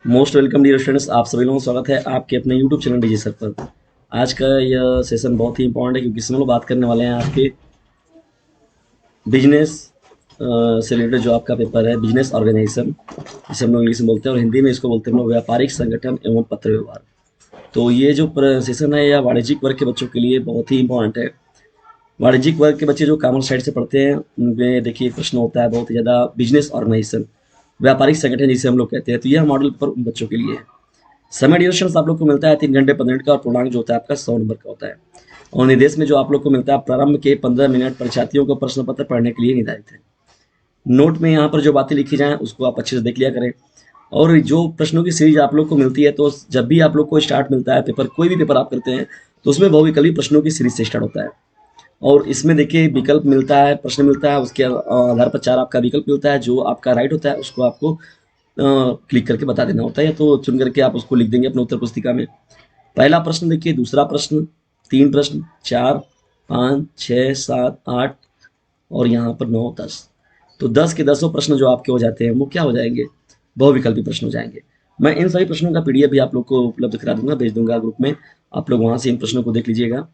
Most welcome dear students, आप सभी लोगों का स्वागत है आपके अपने यूट्यूब चैनल डीजे सर पर। आज का यह सेशन बहुत ही इंपॉर्टेंट है क्योंकि इसमें हम लोग बात करने वाले हैं आपके बिजनेस से रिलेटेड जो आपका पेपर है, बिजनेस ऑर्गेनाइजेशन, जिसे हम लोग इंग्लिश में बोलते हैं और हिंदी में इसको बोलते हैं हम लोग व्यापारिक संगठन एवं पत्र व्यवहार। तो ये जो सेशन है यह वाणिज्यिक वर्ग के बच्चों के लिए बहुत ही इंपॉर्टेंट है। वाणिज्यिक वर्ग के बच्चे जो कॉमर्स साइड से पढ़ते हैं उनमें देखिए प्रश्न होता है बहुत ही ज़्यादा, बिजनेस ऑर्गेनाइजेशन, व्यापारिक संगठन जिसे हम लोग कहते हैं। तो यह मॉडल पेपर उन बच्चों के लिए है। समय ड्यूरेशन आप लोग को मिलता है 3 घंटे 15 मिनट का, और पूर्णांक जो होता है आपका 100 नंबर का होता है। और निर्देश में जो आप लोग को मिलता है प्रारंभ के 15 मिनट परीक्षार्थियों को प्रश्न पत्र पढ़ने के लिए निर्धारित है। नोट में यहाँ पर जो बातें लिखी जाएँ उसको आप अच्छे से देख लिया करें। और जो प्रश्नों की सीरीज आप लोग को मिलती है, तो जब भी आप लोग को स्टार्ट मिलता है पेपर, कोई भी पेपर आप करते हैं तो उसमें बहुविकल्पी प्रश्नों की सीरीज से स्टार्ट होता है। और इसमें देखिए विकल्प मिलता है, प्रश्न मिलता है, उसके आधार पर 4 आपका विकल्प मिलता है। जो आपका राइट होता है उसको आपको क्लिक करके बता देना होता है, या तो चुन करके आप उसको लिख देंगे अपने उत्तर पुस्तिका में। पहला प्रश्न देखिए, दूसरा प्रश्न, 3 प्रश्न, 4, 5, 6, 7, 8 और यहाँ पर 9, 10। तो 10 के 10 प्रश्न जो आपके हो जाते हैं वो क्या हो जाएंगे, बहुविकल्पी प्रश्न हो जाएंगे। मैं इन सभी प्रश्नों का पीडीएफ भी आप लोग को उपलब्ध करा दूंगा, भेज दूंगा ग्रुप में। आप लोग वहाँ से इन प्रश्नों को देख लीजिएगा।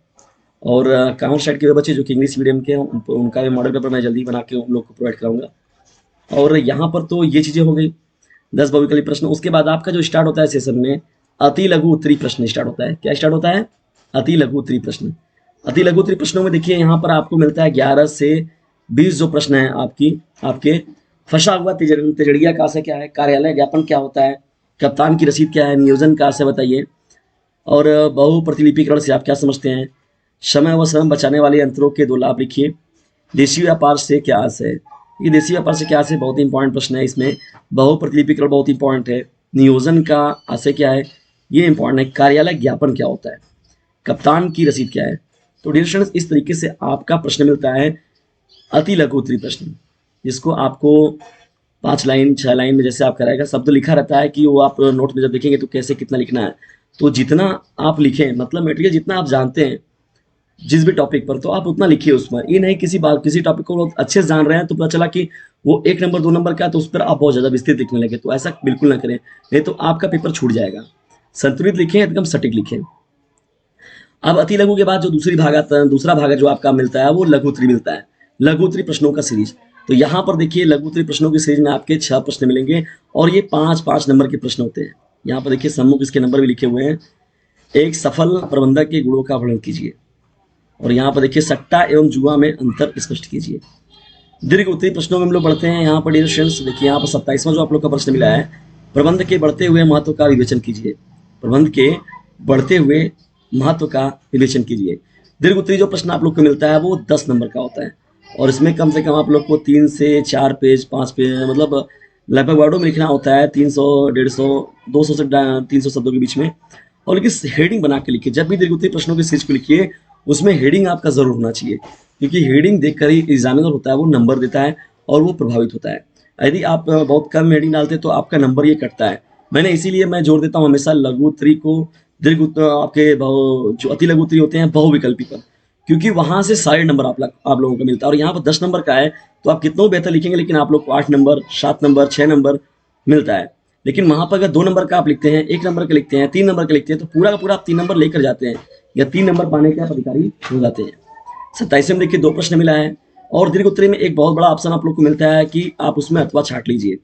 और कॉमर्स साइड के बच्चे जो कि इंग्लिश मीडियम के हैं उनका भी मॉडल पेपर मैं जल्दी बना के उन लोग को प्रोवाइड कराऊंगा। और यहाँ पर तो ये चीज़ें हो गई, 10 बहुविकल्पी प्रश्न। उसके बाद आपका जो स्टार्ट होता है सेशन में, अति लघु उत्तरी प्रश्न स्टार्ट होता है। क्या स्टार्ट होता है? अति लघु उत्तरी प्रश्न। अति लघु उत्तरी प्रश्नों में देखिए यहाँ पर आपको मिलता है 11 से 20 जो प्रश्न है आपके फंसा हुआ तिजड़िया का से क्या है, कार्यालय ज्ञापन क्या होता है, कप्तान की रसीद क्या है, नियोजन का से बताइए, और बहु प्रतिलिपिकरण से आप क्या समझते हैं, समय व श्रम बचाने वाले यंत्रों के 2 लाभ लिखिए, देशी व्यापार से क्या आस है। ये देशी व्यापार से क्या आशय बहुत ही इंपॉर्टेंट प्रश्न है। इसमें बहु प्रतिलिपिकरण बहुत इंपॉर्टेंट है, नियोजन का आशय क्या है ये इंपॉर्टेंट है, कार्यालय ज्ञापन क्या होता है, कप्तान की रसीद क्या है। तो डियर स्टूडेंट्स, इस तरीके से आपका प्रश्न मिलता है अति लघु उत्तरी प्रश्न, जिसको आपको 5 लाइन 6 लाइन में जैसे आप कराएगा, शब्द लिखा रहता है कि वो आप नोट में जब देखेंगे तो कैसे कितना लिखना है। तो जितना आप लिखें, मतलब मेटेरियल जितना आप जानते हैं जिस भी टॉपिक पर, तो आप उतना लिखिए उसमें। ये नहीं किसी टॉपिक को अच्छे से जान रहे हैं तो पता चला कि वो 1 नंबर 2 नंबर का, तो उस पर आप बहुत ज़्यादा विस्तृत लिखने लगे। तो ऐसा बिल्कुल ना करें, नहीं तो आपका पेपर छूट जाएगा। संतुलित लिखें, एकदम सटीक लिखें। अब अति लघु के बाद जो दूसरा भाग है जो आपका मिलता है वो लघु उत्तरी मिलता है, लघु उत्तरी प्रश्नों का सीरीज। तो यहाँ पर देखिए लघु उत्तरी प्रश्नों की सीरीज में आपके 6 प्रश्न मिलेंगे और ये 5-5 नंबर के प्रश्न होते हैं। यहाँ पर देखिए सम्मुख इसके नंबर भी लिखे हुए हैं। एक सफल प्रबंधक के गुणों का वर्णन कीजिए, और यहाँ पर देखिए सट्टा एवं जुआ में अंतर स्पष्ट कीजिए। दीर्घ उत्तरी प्रश्नों में हम लोग बढ़ते हैं। यहाँ पर डियर स्टूडेंट्स देखिए, यहाँ पर 27वां जो आप लोग का प्रश्न मिला है, प्रबंध के बढ़ते हुए महत्व का विवेचन कीजिए। प्रबंध के बढ़ते हुए महत्व का विवेचन कीजिए। दीर्घ उत्तरी जो प्रश्न आप लोग को मिलता है वो 10 नंबर का होता है, और इसमें कम से कम आप लोग को 3 से 4 पेज 5 पेज मतलब लगभग वर्डों में लिखना होता है, 300 150 200 से 300 शब्दों के बीच में। और लेकिन हेडिंग बना के लिखिए। जब भी दीर्घ उत्तरी प्रश्नों की सीरीज को लिखिए उसमें हेडिंग आपका जरूर होना चाहिए, क्योंकि हेडिंग देखकर ही एग्जामिनर होता है वो नंबर देता है और वो प्रभावित होता है। यदि आप बहुत कम हेडिंग डालते तो आपका नंबर ये कटता है। मैंने इसीलिए मैं जोर देता हूँ हमेशा लघु उत्तरी को, आपके जो अति लघु उत्तरी होते हैं बहुविकल्पी पर, क्योंकि वहां से सारे नंबर आप लोगों को मिलता है। और यहाँ पर 10 नंबर का है तो आप कितना बेहतर लिखेंगे, लेकिन आप लोग को 8 नंबर 7 नंबर 6 नंबर मिलता है। लेकिन वहां पर अगर 2 नंबर का आप लिखते हैं, 1 नंबर का लिखते हैं, 3 नंबर का लिखते हैं, तो पूरा का पूरा आप 3 नंबर लेकर जाते हैं या 3 नंबर पाने के आप अधिकारी हो जाते हैं। 27वें में देखिए 2 प्रश्न मिला है, और दीर्घ उत्तरी में एक बहुत बड़ा ऑप्शन आप लोग को मिलता है कि आप उसमें अथवा छाट लीजिए।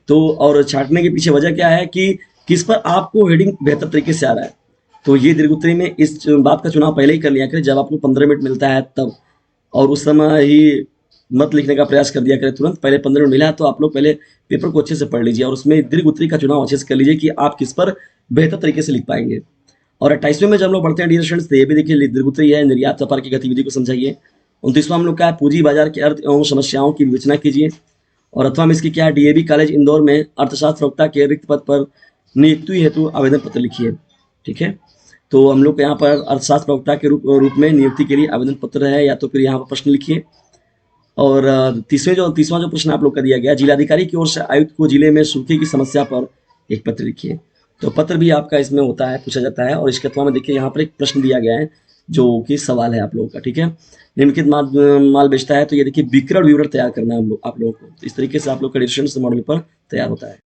तो और छाटने के पीछे वजह क्या है कि किस पर आपको हेडिंग बेहतर तरीके से आ रहा है। तो ये दीर्घ उत्तरी में इस बात का चुनाव पहले ही कर लिया करें जब आपको 15 मिनट मिलता है तब, और उस समय ही मत लिखने का प्रयास कर दिया करें तुरंत। पहले 15 मिनट मिला है तो आप लोग पहले पेपर को अच्छे से पढ़ लीजिए और उसमें दीर्घ उत्तरी का चुनाव अच्छे से कर लीजिए कि आप किस पर बेहतर तरीके से लिख पाएंगे। और 28वें में जब हम लोग बढ़ते हैं डियर स्टूडेंट्स, तो ये भी देखिए दीर्घ उत्तरी है, निर्यात व्यापार की गतिविधि को समझाइए। 29वां हम लोग का है पूंजी बाजार के अर्थ एवं समस्याओं की विवेचना कीजिए। और अथवा में इसकी क्या है, डीएवी कॉलेज इंदौर में अर्थशास्त्र प्रवक्ता के रिक्त पद पर नियुक्ति हेतु आवेदन पत्र लिखिए। ठीक है, तो हम लोग यहाँ पर अर्थशास्त्र प्रवक्ता के रूप में नियुक्ति के लिए आवेदन पत्र है, या तो फिर यहाँ पर प्रश्न लिखिए। और तीसवां जो प्रश्न आप लोग का दिया गया, जिलाधिकारी की ओर से आयुक्त को जिले में सूखे की समस्या पर एक पत्र लिखिए। तो पत्र भी आपका इसमें होता है, पूछा जाता है। और इसके अथवा में देखिए यहाँ पर एक प्रश्न दिया गया है जो कि सवाल है आप लोगों का। ठीक है, निम्नलिखित माल बेचता है, तो ये देखिए विक्रय विवरण तैयार करना है आप लोगों को। तो इस तरीके से आप लोग का डिसीजन मॉडल पर तैयार होता है।